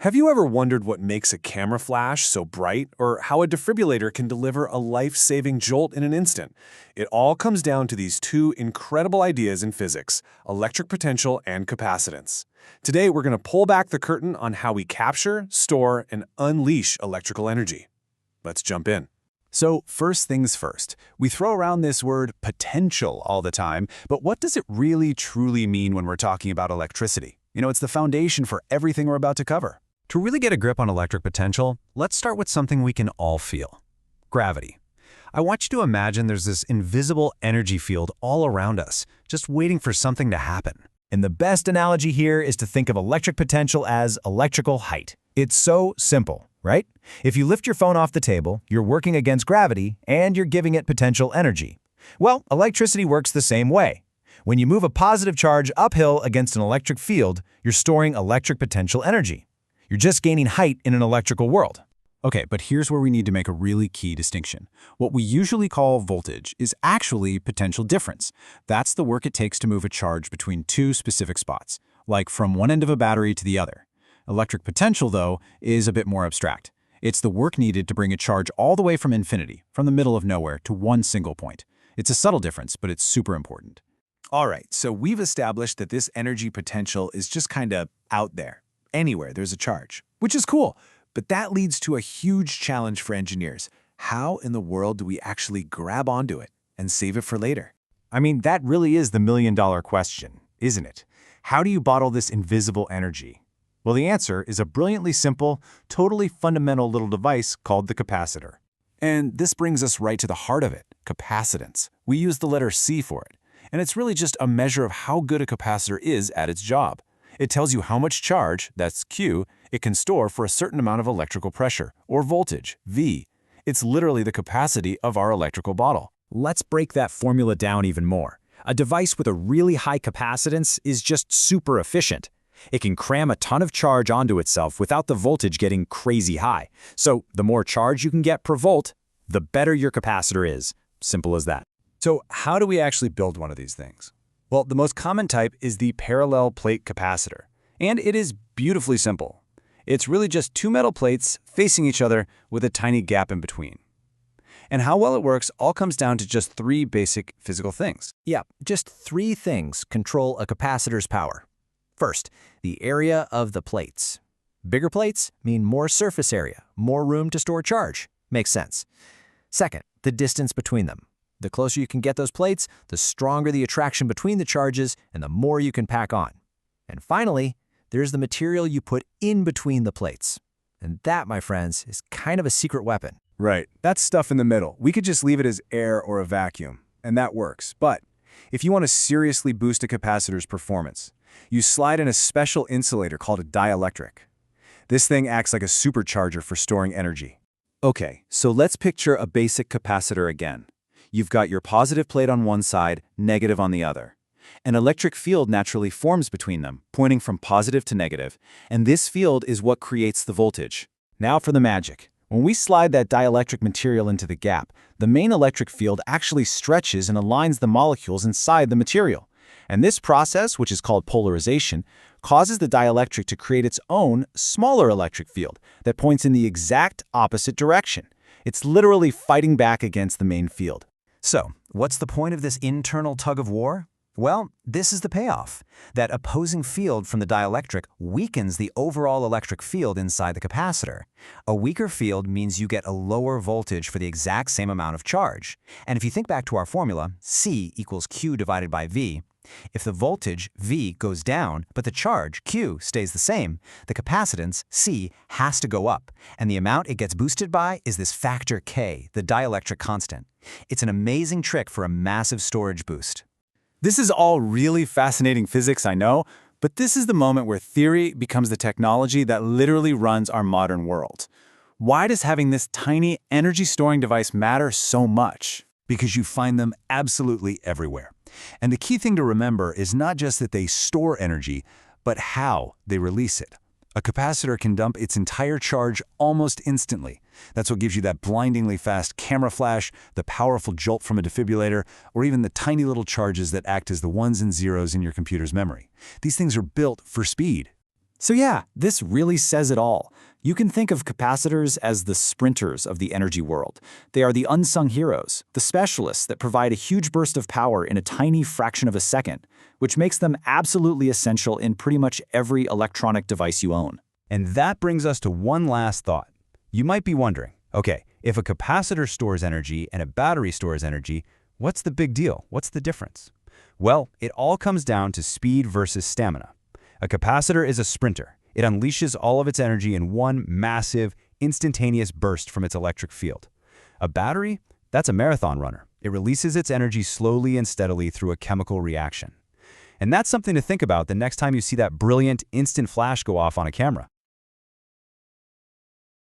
Have you ever wondered what makes a camera flash so bright, or how a defibrillator can deliver a life-saving jolt in an instant? It all comes down to these two incredible ideas in physics: electric potential and capacitance. Today, we're going to pull back the curtain on how we capture, store, and unleash electrical energy. Let's jump in. So first things first, we throw around this word potential all the time, but what does it really truly mean when we're talking about electricity? It's the foundation for everything we're about to cover. To really get a grip on electric potential, let's start with something we can all feel: gravity. I want you to imagine there's this invisible energy field all around us, just waiting for something to happen. And the best analogy here is to think of electric potential as electrical height. It's so simple, right? If you lift your phone off the table, you're working against gravity and you're giving it potential energy. Well, electricity works the same way. When you move a positive charge uphill against an electric field, you're storing electric potential energy. You're just gaining height in an electrical world. Okay, but here's where we need to make a really key distinction. What we usually call voltage is actually potential difference. That's the work it takes to move a charge between two specific spots, like from one end of a battery to the other. Electric potential, though, is a bit more abstract. It's the work needed to bring a charge all the way from infinity, from the middle of nowhere, to one single point. It's a subtle difference, but it's super important. All right, so we've established that this energy potential is just kind of out there. Anywhere there's a charge, which is cool. But that leads to a huge challenge for engineers. How in the world do we actually grab onto it and save it for later? I mean, that really is the million-dollar question, isn't it? How do you bottle this invisible energy? Well, the answer is a brilliantly simple, totally fundamental little device called the capacitor. And this brings us right to the heart of it: capacitance. We use the letter C for it. And it's really just a measure of how good a capacitor is at its job. It tells you how much charge, that's Q, it can store for a certain amount of electrical pressure, or voltage, V. It's literally the capacity of our electrical bottle. Let's break that formula down even more. A device with a really high capacitance is just super efficient. It can cram a ton of charge onto itself without the voltage getting crazy high. So the more charge you can get per volt, the better your capacitor is. Simple as that. So how do we actually build one of these things? Well, the most common type is the parallel plate capacitor, and it is beautifully simple. It's really just two metal plates facing each other with a tiny gap in between. And how well it works all comes down to just three basic physical things. Yeah, just three things control a capacitor's power. First, the area of the plates. Bigger plates mean more surface area, more room to store charge. Makes sense. Second, the distance between them. The closer you can get those plates, the stronger the attraction between the charges and the more you can pack on. And finally, there's the material you put in between the plates. And that, my friends, is kind of a secret weapon. Right, that's stuff in the middle. We could just leave it as air or a vacuum, and that works. But if you want to seriously boost a capacitor's performance, you slide in a special insulator called a dielectric. This thing acts like a supercharger for storing energy. Okay, so let's picture a basic capacitor again. You've got your positive plate on one side, negative on the other. An electric field naturally forms between them, pointing from positive to negative, and this field is what creates the voltage. Now for the magic. When we slide that dielectric material into the gap, the main electric field actually stretches and aligns the molecules inside the material. And this process, which is called polarization, causes the dielectric to create its own, smaller electric field that points in the exact opposite direction. It's literally fighting back against the main field. So, what's the point of this internal tug of war? Well, this is the payoff. That opposing field from the dielectric weakens the overall electric field inside the capacitor. A weaker field means you get a lower voltage for the exact same amount of charge. And if you think back to our formula, C equals Q divided by V, if the voltage, V, goes down, but the charge, Q, stays the same, the capacitance, C, has to go up, and the amount it gets boosted by is this factor K, the dielectric constant. It's an amazing trick for a massive storage boost. This is all really fascinating physics, I know, but this is the moment where theory becomes the technology that literally runs our modern world. Why does having this tiny energy-storing device matter so much? Because you find them absolutely everywhere. And the key thing to remember is not just that they store energy, but how they release it. A capacitor can dump its entire charge almost instantly. That's what gives you that blindingly fast camera flash, the powerful jolt from a defibrillator, or even the tiny little charges that act as the ones and zeros in your computer's memory. These things are built for speed. So yeah, this really says it all. You can think of capacitors as the sprinters of the energy world. They are the unsung heroes, the specialists that provide a huge burst of power in a tiny fraction of a second, which makes them absolutely essential in pretty much every electronic device you own. And that brings us to one last thought. You might be wondering, okay, if a capacitor stores energy and a battery stores energy, what's the big deal? What's the difference? Well, it all comes down to speed versus stamina. A capacitor is a sprinter. It unleashes all of its energy in one massive, instantaneous burst from its electric field. A battery? That's a marathon runner. It releases its energy slowly and steadily through a chemical reaction. And that's something to think about the next time you see that brilliant instant flash go off on a camera.